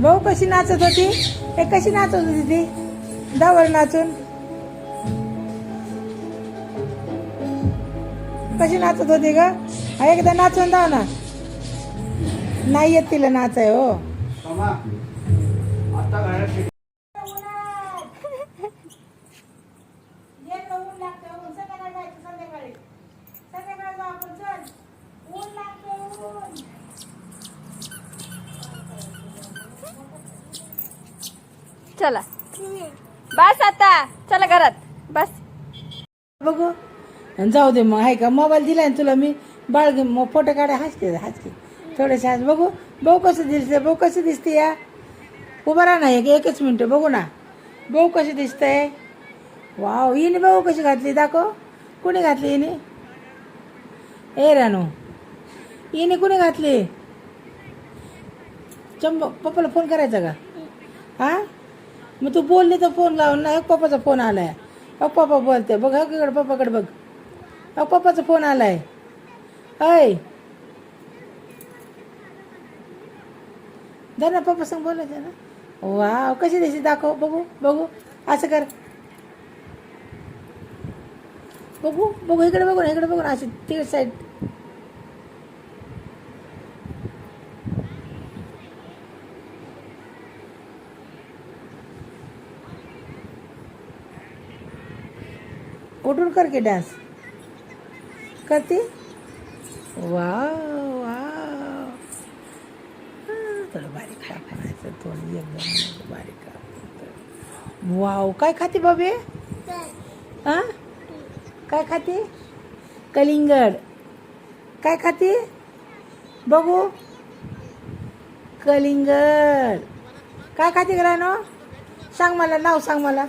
भाऊ कशी नाचत होती, हे कशी नाचत होती ती दावर नाचून, कशी नाचत होती ग? एकदा नाचून दाव ना. नाही येत तिला नाचाय हो. चला बस आता, चला घरात बस. बघू जाऊ दे मग. आहे का मोबाईल दिलाय तुला मी, बाळ घे मग फोटो काढा. हाचके हाचके थोडेसे हाच. बघू भाऊ कसं दिसते, भाऊ कशी दिसते या. उभा राहा ना एकच मिनिट बघू ना भाऊ कशी दिसतंय. वाव, हिने भाऊ कशी घातली दाखव. कुणी घातली हिने? ए रानू, हिने कुणी घातली? पप्पाला फोन करायचा का? हा मग तू बोलली तर फोन लावून ना. पप्पाचा फोन आलाय. पप्पा बोलते बघ. इकडे पप्पाकडे बघ. पप्पाचा फोन आलाय. अय धर ना, पप्पा संग बोलायचं ना. वाव कशी दिसते दाखव. बघू बघू असं कर. बघू बघू इकडे बघू ना, इकडे बघू ना. अशी तिकडे साईड. उठून कर की डान्स करते. वाव वाव, थोडं बारीक करायचं, थोडं एकदम बारीक करायचं. वाव, काय खाते बाबे? हा काय खाते? कलिंगड. काय खाते बघू? कलिंगड. काय खाते ग्रानो? सांग मला नाव, सांग मला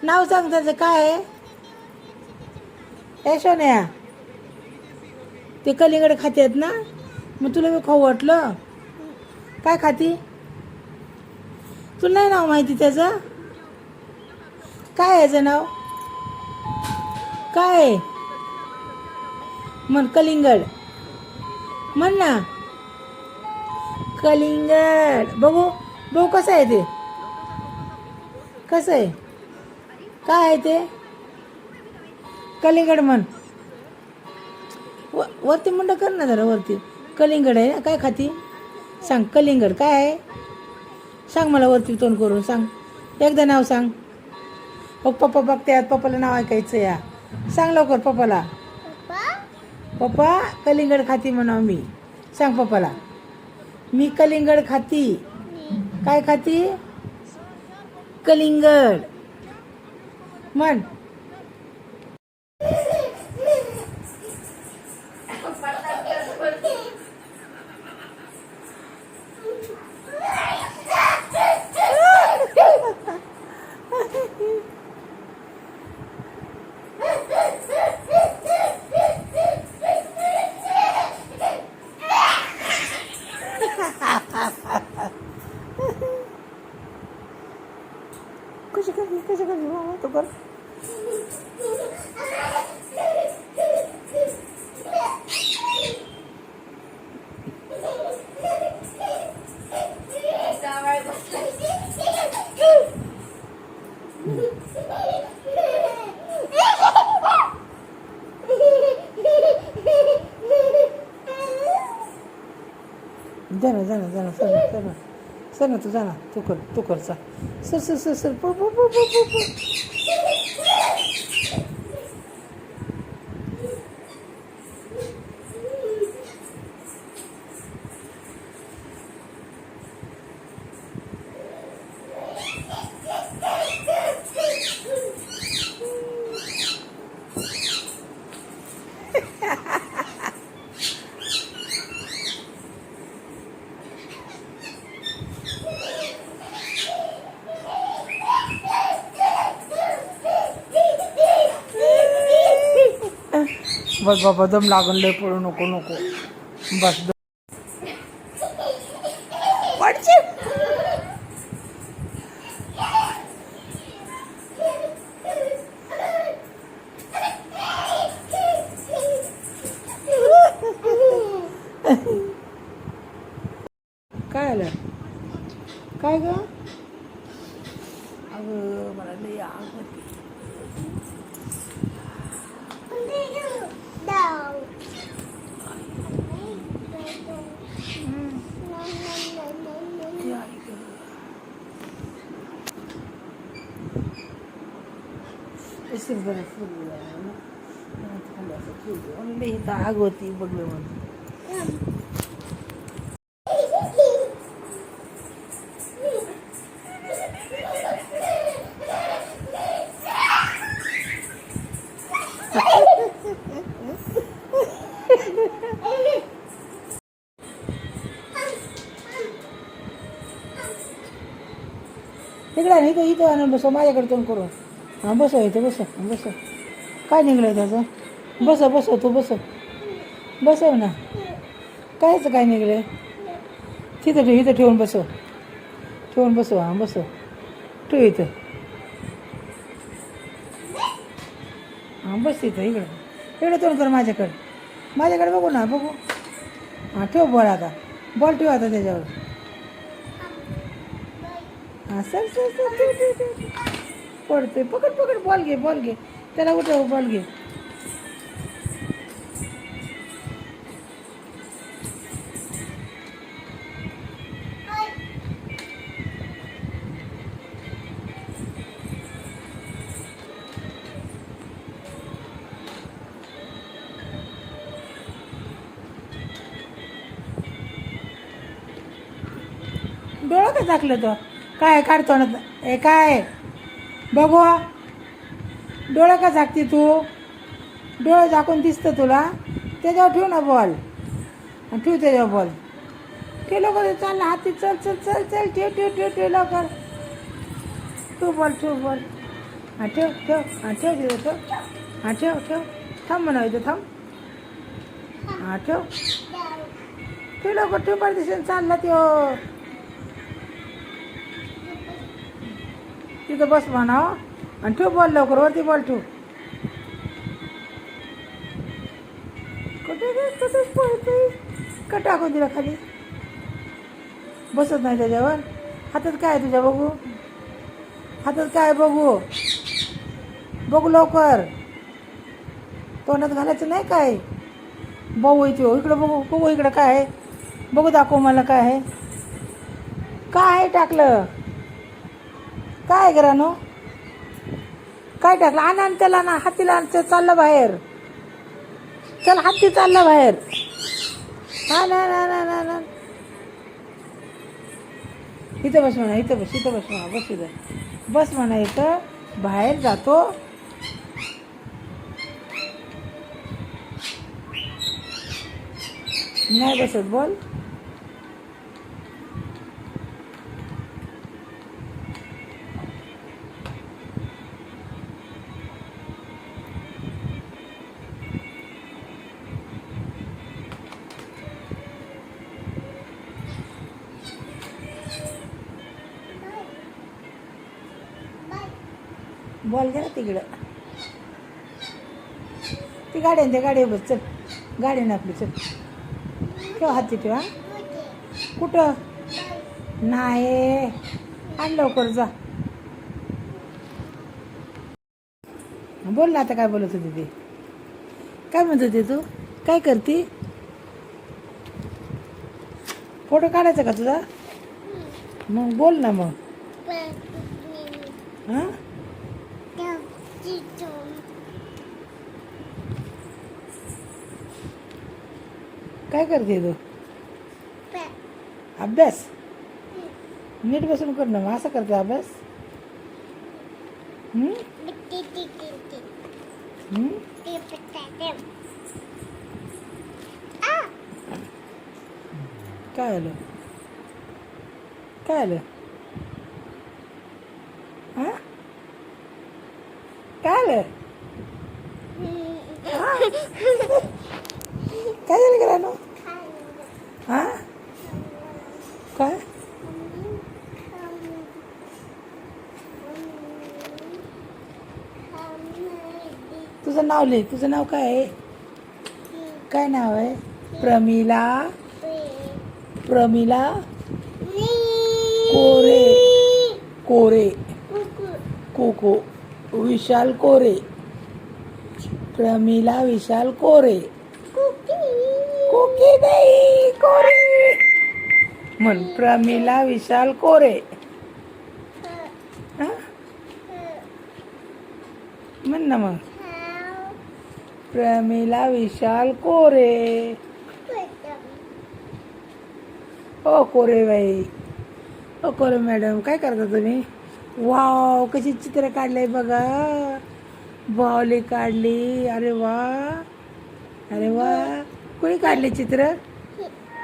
नाव सांग त्याचं. काय आहे? सोन्या, ते कलिंगड खातेत ना. मग तुला मी खाऊ वाटलं. काय खाती? तुला नाही नाव माहिती त्याचं? काय याचं नाव काय आहे? म्हण कलिंगड, म्हण ना कलिंगड. बघू बघू कसं आहे ते, कसं आहे, काय आहे ते? कलिंगड म्हण. वरती मुंड कर ना जरा वरती. कलिंगड आहे ना. काय खाती सांग. कलिंगड काय आहे सांग मला. वरती तोंड करून सांग. एकदा नाव सांग. पप्पा बघते, पप्पाला नाव ऐकायचं या. सांग लवकर पप्पाला. पप्पा कलिंगड खाती म्हणा मी. सांग पप्पाला, मी कलिंगड खाती. काय खाती? कलिंगड म्हण. कशी करली मामा तो कर. जाना सर ना तू जाना. तू कर सर बस बाबा, दम लागून लय पडू नको. बस काय ग अगं मला लई आग होती. ती आई गं. अशीच बरं फुल लई इथं आग होती बघलं म्हणून. तिकडे नाही तर इथं आणून बसव माझ्याकडे तोंड करून. हां बसव इथं बसव बसव. काय निघलं त्याचं? बसव तू बसव ना. कायचं काय निघलं? तिथं ठेव, इथं ठेवून बसव हां बसव. ठेव इथं. हां बस इथं इकडं तोंड कर माझ्याकडे बघू ना बघू. हां ठेव बॉल आता. बॉल ठेव आता त्याच्यावर. हां सर ठेव. पडते पकड बॉल घे त्याला उठव बॉल घे. डोळं का झाकलं तो? काय काढतो ना ए काय बघू. डोळं का झाकते तू? डोळं झाकून दिसतं तुला? त्याच्यावर ठेव ना बॉल. ठेव त्याच्यावर बॉल. ठेव लवकर. चाल ना हाती. चल ठेव लवकर. ठेव बॉल. हां ठेव तिथं ठेव. हां ठेव थांब म्हणा इथं थांब. हां ठेव लवकर. ठेव परदेशात चालला त्यो. तिथं बस म्हणा आणि ठेव बॉल लवकर. वरती बॉल ठेव. कुठे पळते का? टाकून दिला खाली. बसत नाही त्याच्यावर. हातात काय तुझ्या बघू? हातात काय बघू लवकर. तोंडात घालायचं नाही काय? बघू इथे इकडं बघू इकडं काय आहे बघू. दाखव मला काय आहे. काय आहे टाकलं? काय घरानो? काय टाकलं? आण त्याला ना. हातीला चाललं बाहेर. चल हाती चालला बाहेर. हा ना. इथं बस म्हणा. बस म्हणा इथं. बाहेर जातो. नाही बसत बोल. बॉल घ्या तिकडं. ती गाडी बस. चल गाडी ना आपली. चल ठेव हाती ठेव. कुठं नाही. आण लवकर जा. बोल ना आता. काय बोलत होती ते? काय म्हणत होती तू? काय करती? फोटो काढायचा का तुझा? मग बोल ना मग. हां काय करते तू? अभ्यास. नीट बसून कर ना. मग असं करते अभ्यास? काय आलं? हां काय आलं? काय झालं का रानू? हां काय? तुझं नाव लिह. तुझं नाव काय आहे? काय नाव आहे? प्रमिला. कोरे कोरे कोको विशाल कोरे प्रमिला विशाल कोरे कोकी नाही कोरे म्हण प्रमिला विशाल कोरे हा? म्हण ना मग प्रमिला विशाल कोरे ओ कोरे बाई ओ कोरे मॅडम काय करता तुम्ही वाव कशी चित्र काढलंय बघा बावली काढली अरे वा कोणी काढले चित्र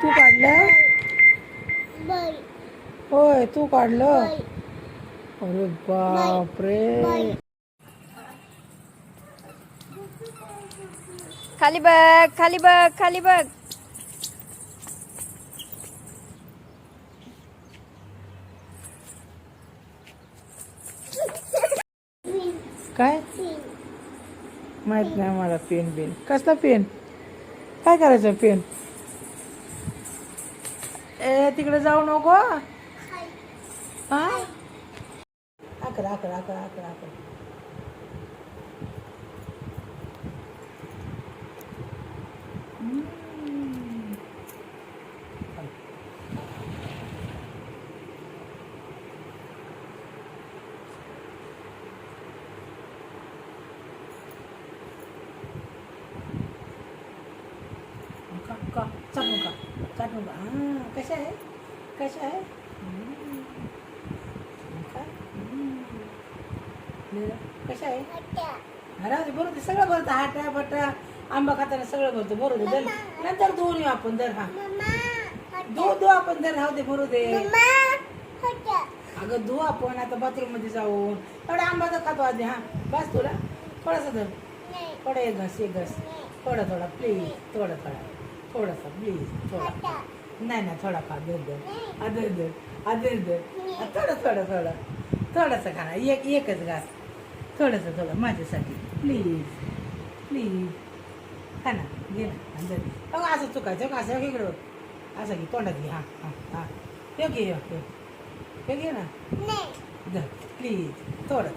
तू काढलं होय तू काढलं अरे बापरे खाली बघ खाली बघ खाली बघ काय माहित नाही मला पेन बिन कसला पेन काय करायचं पेन ए तिकडे जाऊ नको हा आकडा आकडा आकडा आकडा आकडा चाटू का हां कशा आहे कशा आहे कशा आहे राहू बरोबर ते सगळं भरतं हाटा बटा आंबा खाताना सगळं भरतं बरोबर दर नंतर धुवून येऊ आपण दर हा धुवू आपण दर राहू दे बरोबर दे अगं धुवू आपण आता बाथरूम मध्ये जाऊन थोडा आंबा तर खातो आधी हा बस तुला थोडासा धर थोडा एक घास थोडा थोडा प्लीज थोडासा प्लीज थोडा नाही थोडा खा दर थोडासा खा एकच घास थोडं माझ्यासाठी प्लीज खा ना घे ना अंदर असं चुकायचं असं इकडं असं घे तोंडात घे हां हे घे ना दर प्लीज थोडा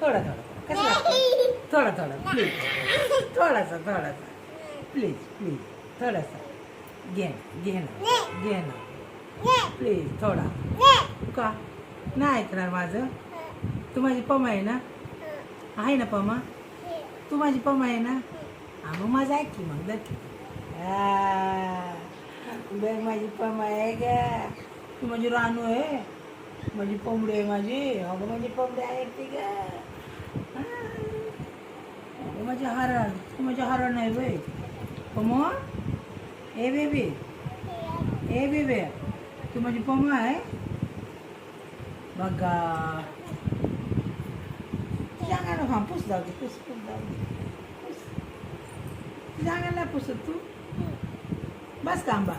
कसं लागतं थोडा प्लीज थोडासा प्लीज थोडासा घे ना प्लीज थोडा का नाही ऐकणार माझं तू माझी पमा आहे ना आहे ना पमा तू माझी पमा आहे ना हा मग माझं ऐक की मग दर माझी पमा आहे का तू माझी रानू आहे माझी कोंबडी आहे माझी अगं माझी कोंबडी आहे ती का माझी हरण तू माझी हरण नाही बाई पमा ए बेबी तू माझी पमा आहे बघा जागा ना पुस जाऊ दे पुस जाऊ दे जागा ना पुसत तू बस का आंबा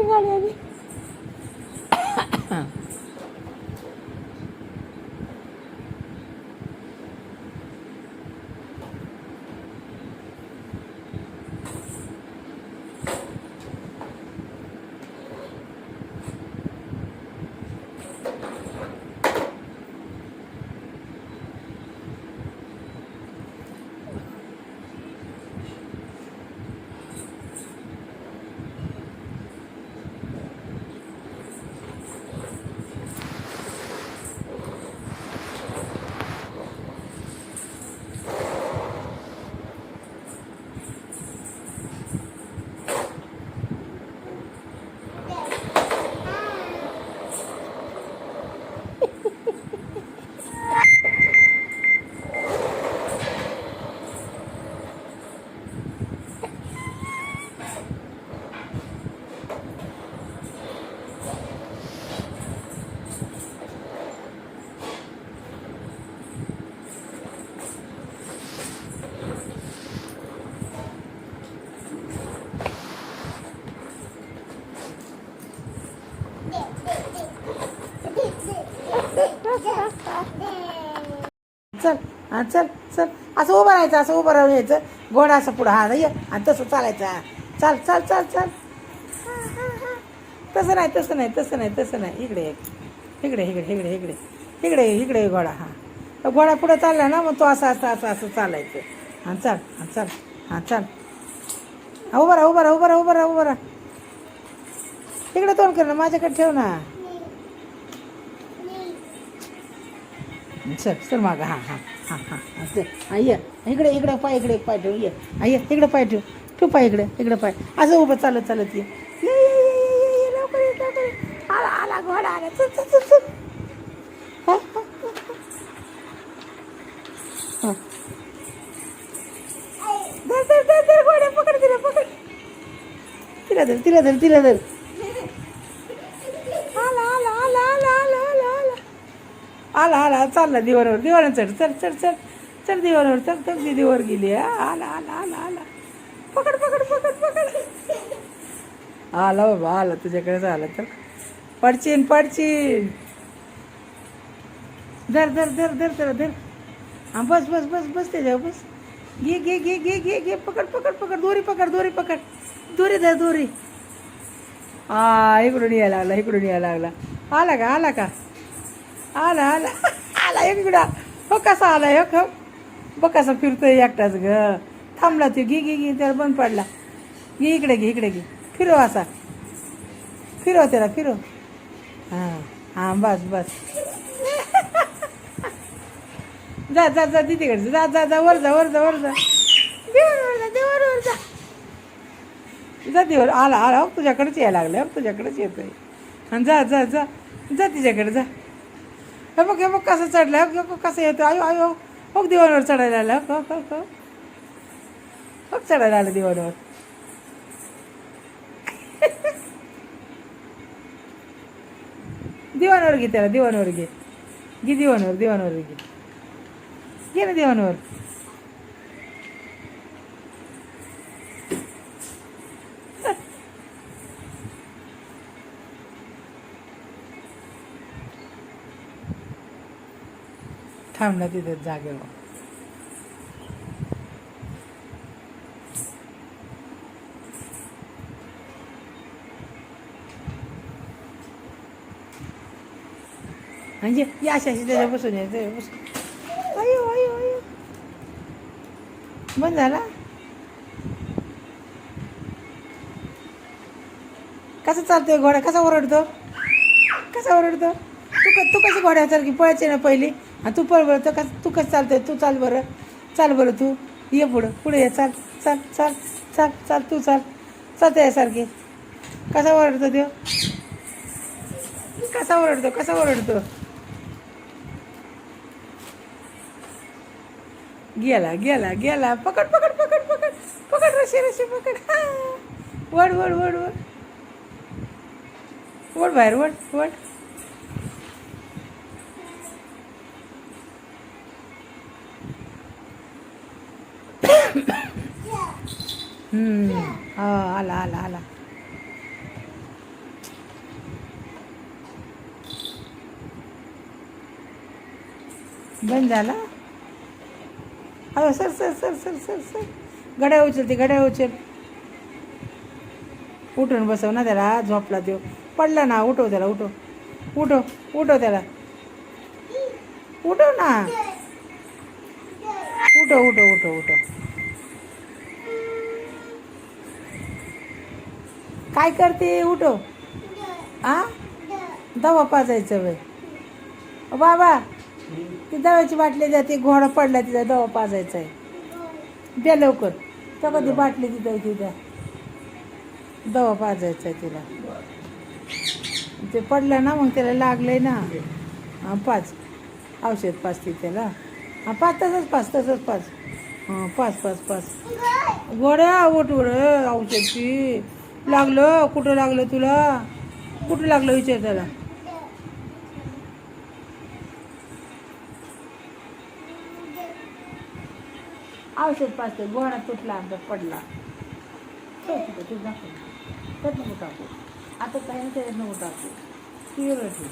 गाडी आली हां चल चल असं उभं राहायचं, असं उभं राहून यायचं, घोडा असं पुढं हा ये आणि तसं चालायचं. हा चाल चाल चाल चाल. तसं नाही तसं नाही तसं नाही तसं नाही, इकडे इकडे इकडे इकडे इकडे इकडे इकडे घोडा. हां घोडा पुढं चालला ना, मग तो असं असं असं असं चालायचं. हां चाल हां चाल हां चाल. उभं राहा उभं राहा उभं राहा उभं राहा उभं राहा. इकडे तोंड कर ना, माझ्याकडे ठेव ना. चल चल मागं. हां हां हां हां असं. हां ये इकडे इकडे पाय, इकडे एक पाय ठेव. ये ये इकडे पाय ठेव, ठेव पाय इकडे इकडे पाय. असं उभं चालत चालत ये. ये लवकर ये लवकर ये. आला आला घोडा आला. चल चल चल चल. हां हां हां. धर धर धर धर घोड्या पकड, तिला पकड, तिला धर तिला धर तिला धर. आला आला आला आला आला आला आला आला आला. चालला दिवारावर, दिवारावर चढ. चल चल चल चल दिवारावर चल. चल दिदी वर गेली. आला आला आला आला. पकड पकड पकड पकड. आला बाबा आला, तुझ्याकडेच आला. तर पडचीन पडचीन. धर धर धर धर त्याला धर. हां बस बस बस बस त्याच्यावर बस. घे घे घे घे घे घे. पकड पकड पकड. दोरी पकड दोरी पकड. दोरी धर दोरी. इकडून यायला लागला इकडून यायला लागला. आला का आला का आला आला आला इकडा. हो कसा आला हो बघ कसा फिरतोय एकटाच ग. थांबला तू. घे घे घे त्याला बंद पडला. घे इकडे घे इकडे घे. फिरव असा, फिरव त्याला फिरव. हां हां बस बस. जा जा जा तिकडे जा जा जा. वर जा वर जा वर जा. देवर जा देवर वर जा. जा देवर. आला आला. हो तुझ्याकडेच यायला लागलं. हो तुझ्याकडेच येतोय. आणि जा जा जा जा तिच्याकडे जा. हे बघ कसं चढलं. हे बघ कसं येतो. आयो आयो. हो दिवाणवर चढायला आलं. हो हो हो हो चढायला आलं दिवाणवर. दिवाणवर घे त्याला. दिवाणवर घे. घे दिवाणवर दिवाणवर घे. घे ना दिवाणवर. थांबला तिथे जागेवर. म्हणजे या अशा त्याच्या बसून यायचं बसून. अयो अयो अयो. बंद झाला. कसा चालतोय घोडा. कसा ओरडतो कसा ओरडतो. तू कशी घोड्यासारखी पळायची ना पहिली. आणि तू पळ बरं. तर तू कसं चालतोय. तू चाल बरं. चाल बरं तू. ये पुढं पुढे ये. चाल चाल चाल चाल चाल. तू चाल चालतं यासारखी. कसा ओरडतो तो. कसा ओरडतो कसा ओरडतो. गेला गेला गेला. पकड पकड पकड पकड पकड. रशी रशी पकड. वड वड वड वड वड बाहेर वड वड. आला आला आला. बंद झाला. अहो sir sir sir sir sir sir. घड्या उचल ती घड्या उचल. उठून बसव ना त्याला. झोपला देव. पडला ना. उठव त्याला. उठव उठव उठव त्याला. उठव ना. उठव उठव उठव उठव. काय करते. उठव. दवा पाजायचं वय बाबा. ती दव्याची बाटली द्या. ती घोडा पडला तिचा दवा पाजायचा आहे. द्या लवकर. तर कधी बाटली तिथं तिथं दवा पाजायचा आहे तिला. ते पडलं ना मग त्याला लागलंय ना. पाच औषध पाच ती त्याला. पाच तसंच पाच तसंच पाच. पाच पाच पाच. घोड्या उठ उड. औषधची लागलं. कुठं लागलं तुला. कुठं लागलं विचार त्याला. औषध पाचते. घोडा तुटला आमचा पडला. तू दाखव. नको टाकू आता काही नाही. त्याच्यात नको टाकू. ती वेगळं ठेव.